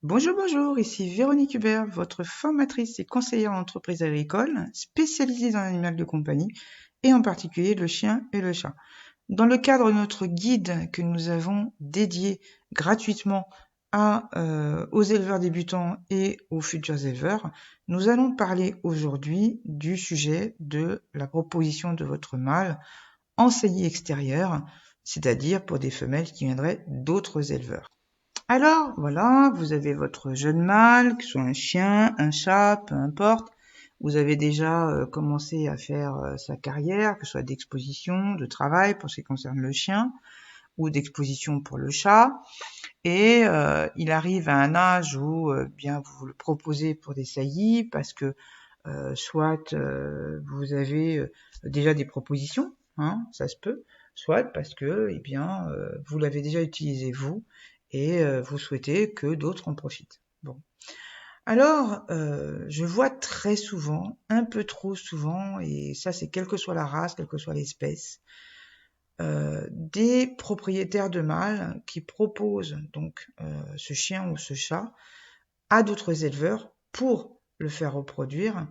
Bonjour, bonjour, ici Véronique Hubert, votre formatrice et conseillère en entreprise agricole, spécialisée dans l'animal de compagnie, et en particulier le chien et le chat. Dans le cadre de notre guide que nous avons dédié gratuitement aux éleveurs débutants et aux futurs éleveurs, nous allons parler aujourd'hui du sujet de la proposition de votre mâle en saillie extérieure, c'est-à-dire pour des femelles qui viendraient d'autres éleveurs. Alors, voilà, vous avez votre jeune mâle, que ce soit un chien, un chat, peu importe. Vous avez déjà commencé à faire sa carrière, que ce soit d'exposition, de travail pour ce qui concerne le chien, ou d'exposition pour le chat. Et il arrive à un âge où bien vous le proposez pour des saillies, parce que soit vous avez déjà des propositions, hein, ça se peut, soit parce que vous l'avez déjà utilisé vous, et vous souhaitez que d'autres en profitent. Bon. Alors, je vois très souvent, un peu trop souvent, et ça c'est quelle que soit la race, quelle que soit l'espèce, des propriétaires de mâles qui proposent donc ce chien ou ce chat à d'autres éleveurs pour le faire reproduire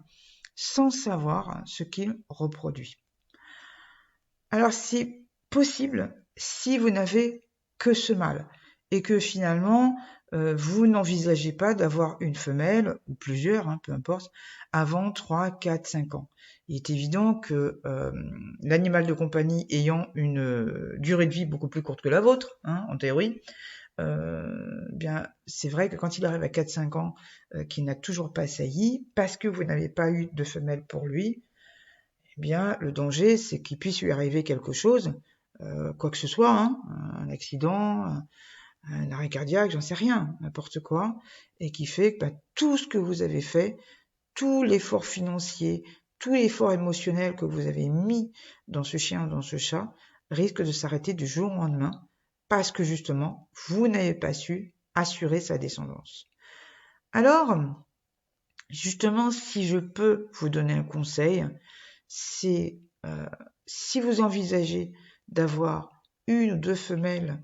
sans savoir ce qu'il reproduit. Alors c'est possible si vous n'avez que ce mâle et que finalement vous n'envisagez pas d'avoir une femelle ou plusieurs, hein, peu importe, avant 3, 4, 5 ans. Il est évident que l'animal de compagnie ayant une durée de vie beaucoup plus courte que la vôtre, hein, en théorie, bien c'est vrai que quand il arrive à 4-5 ans, qu'il n'a toujours pas sailli, parce que vous n'avez pas eu de femelle pour lui, eh bien le danger c'est qu'il puisse lui arriver quelque chose, quoi que ce soit, hein, un accident, un arrêt cardiaque, j'en sais rien, n'importe quoi, et qui fait que tout ce que vous avez fait, tout l'effort financier, tout l'effort émotionnel que vous avez mis dans ce chien, dans ce chat, risque de s'arrêter du jour au lendemain, parce que justement, vous n'avez pas su assurer sa descendance. Alors, justement, si je peux vous donner un conseil, c'est si vous envisagez d'avoir une ou deux femelles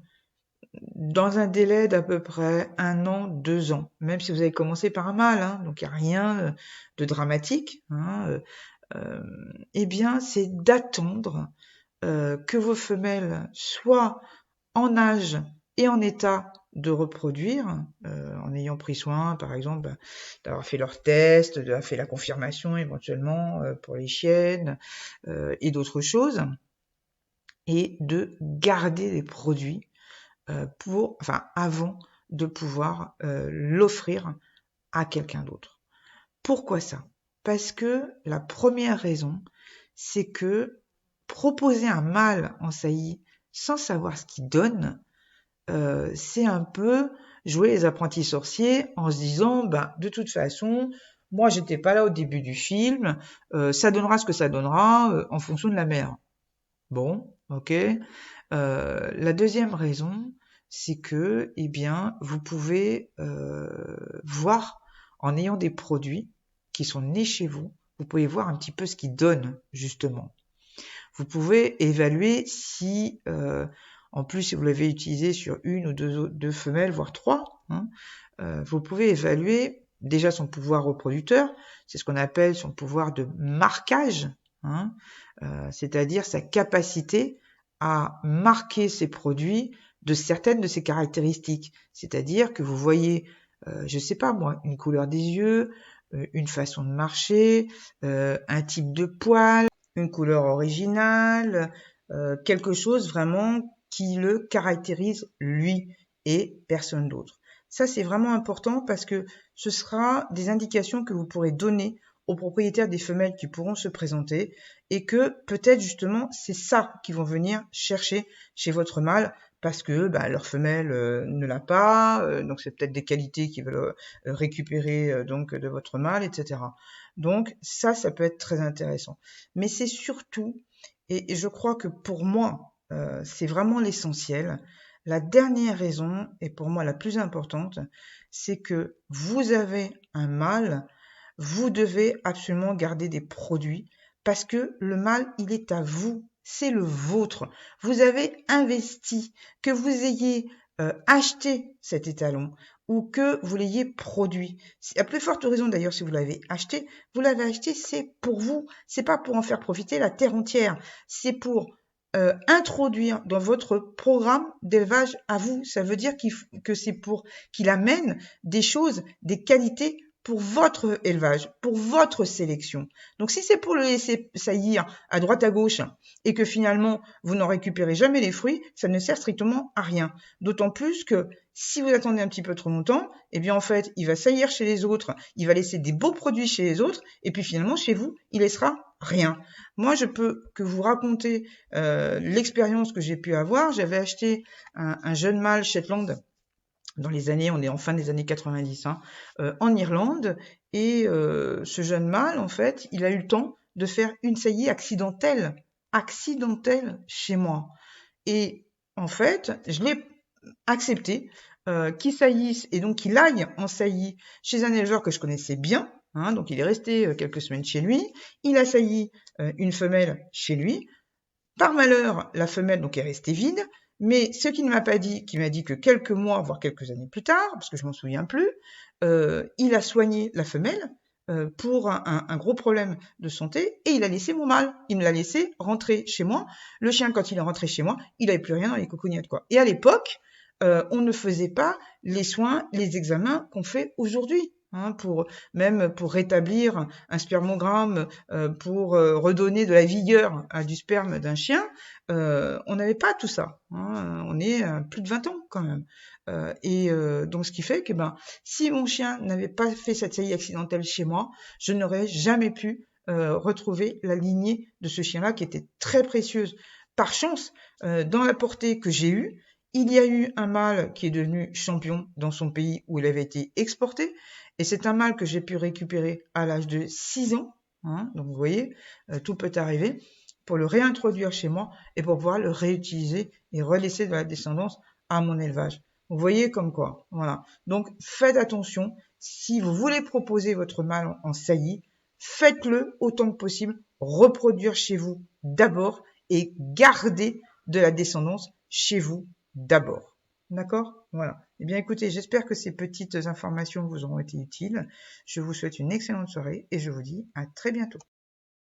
dans un délai d'à peu près 1 an, 2 ans, même si vous avez commencé par un mâle, hein, donc il n'y a rien de dramatique, hein, eh bien c'est d'attendre que vos femelles soient en âge et en état de reproduire, en ayant pris soin, par exemple, d'avoir fait leurs tests, d'avoir fait la confirmation éventuellement pour les chiennes et d'autres choses, et de garder les produits avant de pouvoir l'offrir à quelqu'un d'autre. Pourquoi ça? Parce que la première raison, c'est que proposer un mâle en saillie sans savoir ce qu'il donne, c'est un peu jouer les apprentis sorciers en se disant, de toute façon, moi j'étais pas là au début du film, ça donnera ce que ça donnera en fonction de la mère. Bon, ok. La deuxième raison, c'est que, vous pouvez voir en ayant des produits qui sont nés chez vous, vous pouvez voir un petit peu ce qu'ils donnent justement. Vous pouvez évaluer si, en plus, si vous l'avez utilisé sur une ou deux femelles, voire 3, hein, vous pouvez évaluer déjà son pouvoir reproducteur, c'est ce qu'on appelle son pouvoir de marquage, hein, c'est-à-dire sa capacité à marquer ses produits de certaines de ses caractéristiques. C'est-à-dire que vous voyez, je sais pas moi, une couleur des yeux, une façon de marcher, un type de poil, une couleur originale, quelque chose vraiment qui le caractérise lui et personne d'autre. Ça, c'est vraiment important parce que ce sera des indications que vous pourrez donner aux propriétaires des femelles qui pourront se présenter et que peut-être justement c'est ça qu'ils vont venir chercher chez votre mâle parce que leur femelle ne l'a pas, donc c'est peut-être des qualités qu'ils veulent récupérer donc de votre mâle, etc. Donc ça peut être très intéressant. Mais c'est surtout, et je crois que pour moi, c'est vraiment l'essentiel, la dernière raison, et pour moi la plus importante, c'est que vous avez un mâle, vous devez absolument garder des produits parce que le mâle, il est à vous, c'est le vôtre. Vous avez investi, que vous ayez acheté cet étalon ou que vous l'ayez produit. À plus forte raison d'ailleurs, si vous l'avez acheté, c'est pour vous. C'est pas pour en faire profiter la terre entière. C'est pour introduire dans votre programme d'élevage à vous. Ça veut dire que c'est pour qu'il amène des choses, des qualités pour votre élevage, pour votre sélection. Donc si c'est pour le laisser saillir à droite à gauche et que finalement vous n'en récupérez jamais les fruits, ça ne sert strictement à rien. D'autant plus que si vous attendez un petit peu trop longtemps, eh bien en fait, il va saillir chez les autres, il va laisser des beaux produits chez les autres, et puis finalement chez vous, il laissera rien. Moi, je peux que vous raconter l'expérience que j'ai pu avoir. J'avais acheté un jeune mâle Shetland dans les années, on est en fin des années 90, en Irlande, et ce jeune mâle, en fait, il a eu le temps de faire une saillie accidentelle chez moi. Et en fait, je l'ai accepté qu'il saillisse et donc qu'il aille en saillie chez un éleveur que je connaissais bien. Donc il est resté quelques semaines chez lui. Il a sailli une femelle chez lui. Par malheur, la femelle donc est restée vide. Mais ce qu'il ne m'a pas dit, qui m'a dit que quelques mois, voire quelques années plus tard, parce que je m'en souviens plus, il a soigné la femelle pour un gros problème de santé et il a laissé mon mâle. Il me l'a laissé rentrer chez moi. Le chien, quand il est rentré chez moi, il n'avait plus rien dans les cocognettes, quoi. Et à l'époque, on ne faisait pas les soins, les examens qu'on fait aujourd'hui. Pour rétablir un spermogramme, pour redonner de la vigueur à du sperme d'un chien, on n'avait pas tout ça. On est à plus de 20 ans quand même. Donc ce qui fait que si mon chien n'avait pas fait cette saillie accidentelle chez moi, je n'aurais jamais pu retrouver la lignée de ce chien-là qui était très précieuse. Par chance, dans la portée que j'ai eue, il y a eu un mâle qui est devenu champion dans son pays où il avait été exporté. Et c'est un mâle que j'ai pu récupérer à l'âge de 6 ans. Donc vous voyez, tout peut arriver, pour le réintroduire chez moi et pour pouvoir le réutiliser et relaisser de la descendance à mon élevage. Vous voyez comme quoi, voilà. Donc faites attention, si vous voulez proposer votre mâle en saillie, faites-le autant que possible, reproduire chez vous d'abord et gardez de la descendance chez vous d'abord. D'accord? Voilà. Eh bien écoutez, j'espère que ces petites informations vous auront été utiles. Je vous souhaite une excellente soirée et je vous dis à très bientôt.